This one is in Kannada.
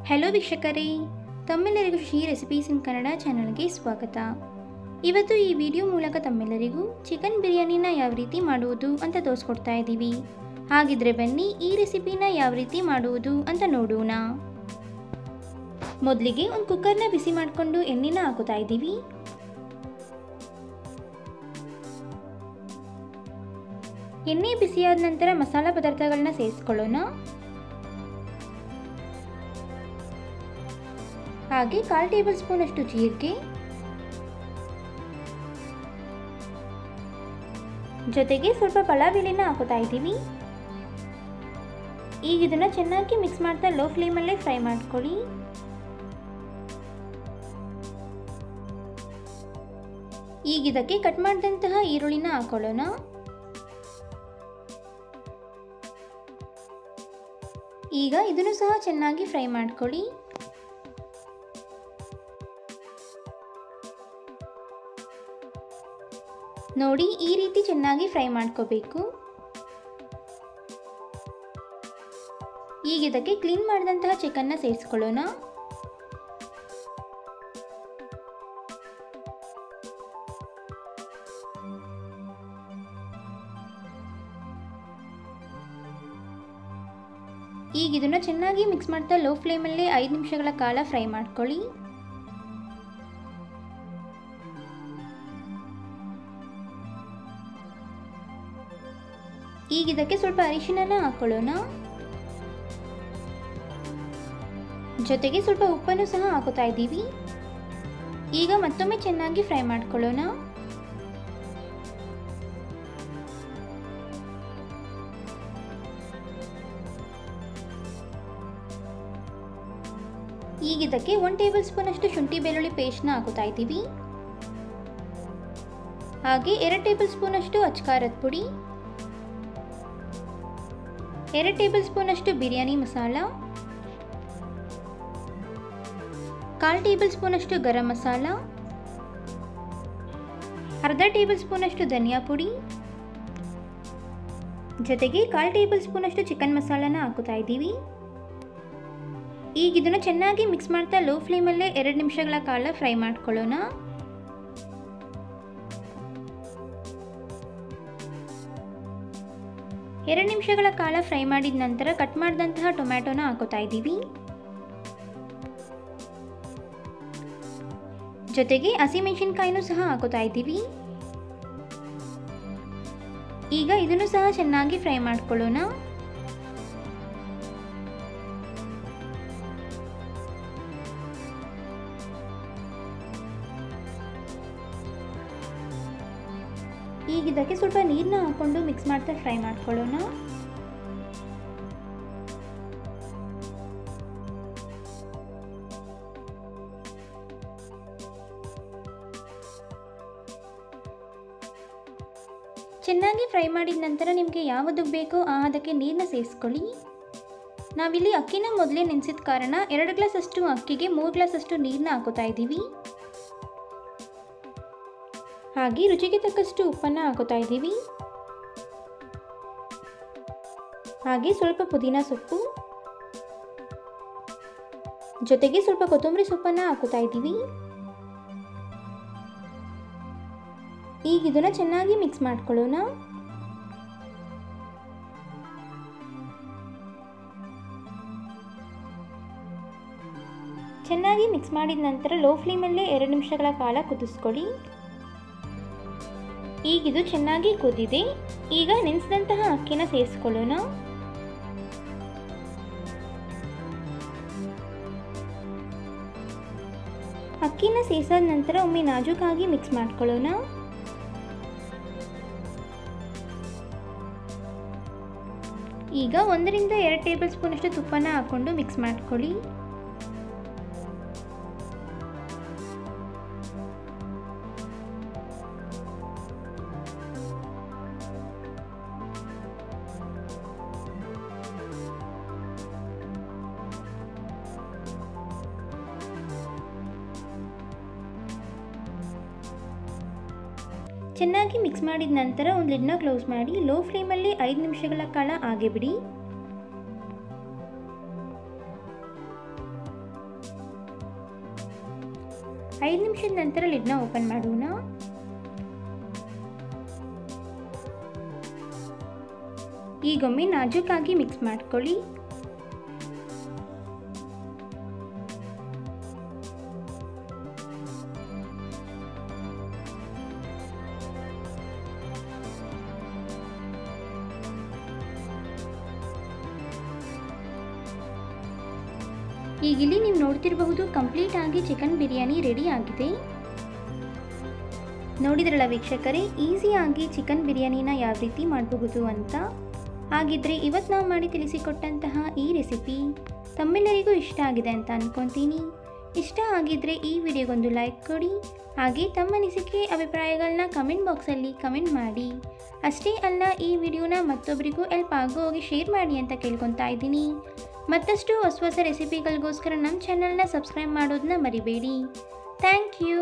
ಹಲೋ ವೀಕ್ಷಕರೇ, ತಮ್ಮೆಲ್ಲರಿಗೂ ಶ್ರೀ ರೆಸಿಪೀಸ್ ಇನ್ ಕನ್ನಡ ಚಾನಲ್ಗೆ ಸ್ವಾಗತ. ಇವತ್ತು ಈ ವಿಡಿಯೋ ಮೂಲಕ ತಮ್ಮೆಲ್ಲರಿಗೂ ಚಿಕನ್ ಬಿರಿಯಾನಿನ ಯಾವ ರೀತಿ ಮಾಡುವುದು ಅಂತ ತೋರಿಸ್ಕೊಡ್ತಾ ಇದ್ದೀವಿ. ಹಾಗಿದ್ರೆ ಬನ್ನಿ ಈ ರೆಸಿಪಿನ ಯಾವ ರೀತಿ ಮಾಡುವುದು ಅಂತ ನೋಡೋಣ. ಮೊದಲಿಗೆ ಒಂದು ಕುಕ್ಕರ್ನ ಬಿಸಿ ಮಾಡಿಕೊಂಡು ಎಣ್ಣೆನ ಹಾಕುತ್ತಾ ಇದ್ದೀವಿ. ಎಣ್ಣೆ ಬಿಸಿಯಾದ ನಂತರ ಮಸಾಲ ಪದಾರ್ಥಗಳನ್ನ ಸೇರಿಸ್ಕೊಳ್ಳೋಣ. ಹಾಗೆ 1/4 ಟೇಬಲ್ ಸ್ಪೂನ್ ಅಷ್ಟು ಜೀರಿಗೆ, ಜೊತೆಗೆ ಸ್ವಲ್ಪ ಪಲಾವ್ ಎಲೆನ ಹಾಕುತ್ತಾ ಇದ್ದೀವಿ. ಈಗ ಇದನ್ನ ಚೆನ್ನಾಗಿ ಮಿಕ್ಸ್ ಮಾಡ್ತಾ ಲೋ ಫ್ಲೇಮಲ್ಲೇ ಫ್ರೈ ಮಾಡ್ಕೊಳ್ಳಿ. ಈಗ ಇದಕ್ಕೆ ಕಟ್ ಮಾಡಿದಂತಹ ಈರುಳ್ಳಿನ ಹಾಕೊಳ್ಳೋಣ. ಈಗ ಇದನ್ನು ಸಹ ಚೆನ್ನಾಗಿ ಫ್ರೈ ಮಾಡ್ಕೊಳ್ಳಿ. ನೋಡಿ, ಈ ರೀತಿ ಚೆನ್ನಾಗಿ ಫ್ರೈ ಮಾಡ್ಕೋಬೇಕು. ಈಗ ಇದಕ್ಕೆ ಕ್ಲೀನ್ ಮಾಡಿದಂತಹ ಚಿಕನ್ನ ಸೇರಿಸ್ಕೊಳ್ಳೋಣ. ಈಗ ಇದನ್ನ ಚೆನ್ನಾಗಿ ಮಿಕ್ಸ್ ಮಾಡ್ತಾ ಲೋ ಫ್ಲೇಮಲ್ಲಿ 5 ನಿಮಿಷಗಳ ಕಾಲ ಫ್ರೈ ಮಾಡ್ಕೊಳ್ಳಿ. ಈಗ ಇದಕ್ಕೆ ಸ್ವಲ್ಪ ಅರಿಶಿಣನ ಹಾಕೊಳ್ಳೋಣ. ಜೊತೆಗೆ ಸ್ವಲ್ಪ ಉಪ್ಪನ್ನು ಸಹ ಹಾಕುತ್ತಾ ಇದ್ದೀವಿ. ಈಗ ಮತ್ತೊಮ್ಮೆ ಚೆನ್ನಾಗಿ ಫ್ರೈ ಮಾಡ್ಕೊಳ್ಳೋಣ. ಈಗ ಇದಕ್ಕೆ 1 ಟೇಬಲ್ ಸ್ಪೂನ್ ಅಷ್ಟು ಶುಂಠಿ ಬೆಳ್ಳುಳ್ಳಿ ಪೇಸ್ಟ್ನ ಹಾಕುತ್ತಾ ಇದ್ದೀವಿ. ಹಾಗೆ 2 ಟೇಬಲ್ ಸ್ಪೂನ್ ಅಷ್ಟು ಅಚ್ಕಾರದ ಪುಡಿ, 2 ಟೇಬಲ್ ಸ್ಪೂನ್ ಅಷ್ಟು ಬಿರಿಯಾನಿ ಮಸಾಲ, 1/4 ಟೇಬಲ್ ಸ್ಪೂನ್ ಅಷ್ಟು ಗರಂ ಮಸಾಲ, ಅರ್ಧ ಟೇಬಲ್ ಸ್ಪೂನ್ ಅಷ್ಟು ಧನಿಯಾ ಪುಡಿ, ಜೊತೆಗೆ 1/4 ಟೇಬಲ್ ಸ್ಪೂನ್ ಅಷ್ಟು ಚಿಕನ್ ಮಸಾಲಾನ ಹಾಕುತ್ತಾ ಇದ್ದೀವಿ. ಈಗ ಇದನ್ನು ಚೆನ್ನಾಗಿ ಮಿಕ್ಸ್ ಮಾಡ್ತಾ ಲೋ ಫ್ಲೇಮಲ್ಲೇ 2 ನಿಮಿಷಗಳ ಕಾಲ ಫ್ರೈ ಮಾಡ್ಕೊಳ್ಳೋಣ. ಎರಡು ನಿಮಿಷಗಳ ಕಾಲ ಫ್ರೈ ಮಾಡಿದ ನಂತರ ಕಟ್ ಮಾಡಿದಂತಹ ಟೊಮ್ಯಾಟೋನ ಹಾಕುತ್ತಾ ಇದ್ದೀವಿ. ಜೊತೆಗೆ ಹಸಿಮೆಣಸಿನಕಾಯಿನೂ ಸಹ ಹಾಕುತ್ತಾ ಇದ್ದೀವಿ. ಈಗ ಇದನ್ನು ಸಹ ಚೆನ್ನಾಗಿ ಫ್ರೈ ಮಾಡ್ಕೊಳ್ಳೋಣ. ಈಗ ಇದಕ್ಕೆ ಸ್ವಲ್ಪ ನೀರನ್ನ ಹಾಕೊಂಡು ಮಿಕ್ಸ್ ಮಾಡ್ತಾ ಫ್ರೈ ಮಾಡ್ಕೊಳ್ಳೋಣ. ಚೆನ್ನಾಗಿ ಫ್ರೈ ಮಾಡಿದ ನಂತರ ನಿಮಗೆ ಯಾವುದು ಬೇಕೋ ಅದಕ್ಕೆ ನೀರನ್ನ ಸೇರಿಸ್ಕೊಳ್ಳಿ. ನಾವಿಲ್ಲಿ ಅಕ್ಕಿನ ಮೊದಲೇ ನೆನೆಸಿದ ಕಾರಣ 2 ಗ್ಲಾಸ್ ಅಷ್ಟು ಅಕ್ಕಿಗೆ 3 ಗ್ಲಾಸ್ ಅಷ್ಟು ನೀರನ್ನ ಹಾಕುತ್ತಾ ಇದ್ದೀವಿ. ಹಾಗೆ ರುಚಿಗೆ ತಕ್ಕಷ್ಟು ಉಪ್ಪನ್ನು ಹಾಕುತ್ತಾ ಇದ್ದೀವಿ. ಹಾಗೆ ಸ್ವಲ್ಪ ಪುದೀನ ಸೊಪ್ಪು, ಜೊತೆಗೆ ಸ್ವಲ್ಪ ಕೊತ್ತಂಬರಿ ಸೊಪ್ಪನ್ನು ಹಾಕುತ್ತಾ ಇದ್ದೀವಿ. ಈಗ ಇದನ್ನ ಚೆನ್ನಾಗಿ ಮಿಕ್ಸ್ ಮಾಡ್ಕೊಳ್ಳೋಣ. ಚೆನ್ನಾಗಿ ಮಿಕ್ಸ್ ಮಾಡಿದ ನಂತರ ಲೋ ಫ್ಲೇಮಲ್ಲೇ 2 ನಿಮಿಷಗಳ ಕಾಲ ಕುದಿಸ್ಕೊಳ್ಳಿ. ಈಗಿದು ಚೆನ್ನಾಗಿ ಕುದಿದೆ. ಈಗ ನೆನೆಸಿದಂತಹ ಅಕ್ಕಿನ ಸೇರಿಸ್ಕೊಳ್ಳೋಣ. ಅಕ್ಕಿನ ಸೇರಿಸಾದ ನಂತರ ಒಮ್ಮೆ ನಾಜೂಕಾಗಿ ಮಿಕ್ಸ್ ಮಾಡ್ಕೊಳ್ಳೋಣ. ಈಗ 1 ರಿಂದ 2 ಟೇಬಲ್ ಸ್ಪೂನ್ ಅಷ್ಟು ತುಪ್ಪನ ಹಾಕೊಂಡು ಮಿಕ್ಸ್ ಮಾಡ್ಕೊಳ್ಳಿ. ಚೆನ್ನಾಗಿ ಮಿಕ್ಸ್ ಮಾಡಿದ ನಂತರ ಒಂದು ಲಿಡ್ನ ಕ್ಲೋಸ್ ಮಾಡಿ ಲೋ ಫ್ಲೇಮಲ್ಲಿ 5 ನಿಮಿಷಗಳ ಕಾಲ ಹಾಗೆ ಬಿಡಿ. 5 ನಿಮಿಷದ ನಂತರ ಲಿಡ್ನ ಓಪನ್ ಮಾಡೋಣ. ಈಗೊಮ್ಮೆ ನಾಜೂಕಾಗಿ ಮಿಕ್ಸ್ ಮಾಡ್ಕೊಳ್ಳಿ. ಈಗಿಲ್ಲಿ ನೀವು ನೋಡ್ತಿರಬಹುದು ಕಂಪ್ಲೀಟ್ ಆಗಿ ಚಿಕನ್ ಬಿರಿಯಾನಿ ರೆಡಿ ಆಗಿದೆ. ನೋಡಿದ್ರಲ್ಲ ವೀಕ್ಷಕರೇ, ಈಸಿಯಾಗಿ ಚಿಕನ್ ಬಿರಿಯಾನಿನ ಯಾವ ರೀತಿ ಮಾಡಬಹುದು ಅಂತ. ಹಾಗಿದ್ರೆ ಇವತ್ತು ನಾವು ಮಾಡಿ ತಿಳಿಸಿಕೊಟ್ಟಂತಹ ಈ ರೆಸಿಪಿ ತಮ್ಮೆಲ್ಲರಿಗೂ ಇಷ್ಟ ಆಗಿದೆ ಅಂತ ಅನ್ಕೊತೀನಿ. ಇಷ್ಟ ಆಗಿದ್ರೆ ಈ ವಿಡಿಯೋಗೊಂದು ಲೈಕ್ ಕೊಡಿ. ಹಾಗೆ ತಮ್ಮ ಅನಿಸಿಕೆ ಅಭಿಪ್ರಾಯಗಳನ್ನ ಕಮೆಂಟ್ ಬಾಕ್ಸಲ್ಲಿ ಕಮೆಂಟ್ ಮಾಡಿ. ಅಷ್ಟೇ ಅಲ್ಲ, ಈ ವಿಡಿಯೋನ ಮತ್ತೊಬ್ಬರಿಗೂ ಹೆಲ್ಪ್ ಆಗೋ ಹೋಗಿ ಶೇರ್ ಮಾಡಿ ಅಂತ ಕೇಳ್ಕೊತಾ ಇದ್ದೀನಿ. ಮತ್ತಷ್ಟು ಹೊಸ ರೆಸಿಪಿಗಳಿಗೋಸ್ಕರ ನಮ್ಮ ಚಾನಲ್ನ ಸಬ್ಸ್ಕ್ರೈಬ್ ಮಾಡೋದನ್ನ ಮರಿಬೇಡಿ. Thank you.